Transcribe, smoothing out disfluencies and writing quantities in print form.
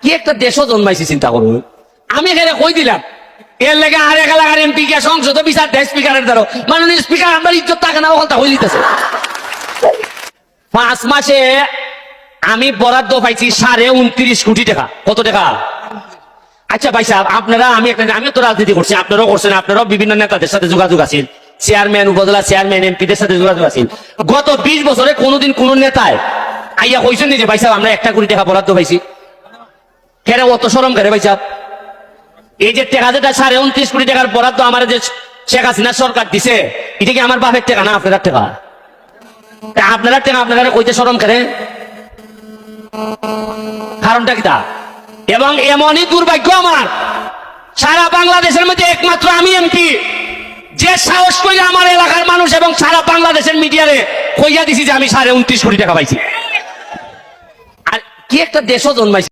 কি একটা দেশও জন্মাইছি চিন্তা করুন। আমি এখানে কই দিলাম এর লেগে আর এক এলাকার এমপি কে সংসদ বিচার দেয় স্পিকারের দ্বারা মাননীয় স্পিকার আমার ইজ্জত থাকে না ওখানটা হয়ে দিতেছে। 5 মাসে আমি বরাদ্দ পাইছি 29.5 কোটি টাকা। কত টাকা? আচ্ছা ভাই সাহেব আপনারা আমিও তো রাজনীতি করছি, আপনারাও করছেন, আপনারাও বিভিন্ন নেতাদের সাথে যোগাযোগ আছেন, চেয়ারম্যান উপজেলা চেয়ারম্যান এমপিদের সাথে যোগাযোগ আছেন। গত 20 বছরে কোনোদিন কোন নেতায় আইয়া কইছেন যে ভাই সাহেব আমরা 1 কোটি টাকা বরাদ্দ পাইছি? কেন অত শরম করে ভাই সাহেব? এই যে টাকা যেটা 29.5 কোটি টাকার বরাদ্দ আমার যে শেখ হাসিনা সরকার দিছে, এটা কি আমার বাপের টাকা না আপনার টাকা? আপনারা টাকা আপনারা কইতে শরম করে, কারণটা কি তা? এবং এমনই দুর্ভাগ্য আমার, সারা বাংলাদেশের মধ্যে একমাত্র আমি এমপি যে সাহস করে আমার এলাকার মানুষ এবং সারা বাংলাদেশের মিডিয়ারে কইয়া দিছি যে আমি 29.5 কোটি টাকা পাইছি। আর কি একটা দেশও জন্মাইছি।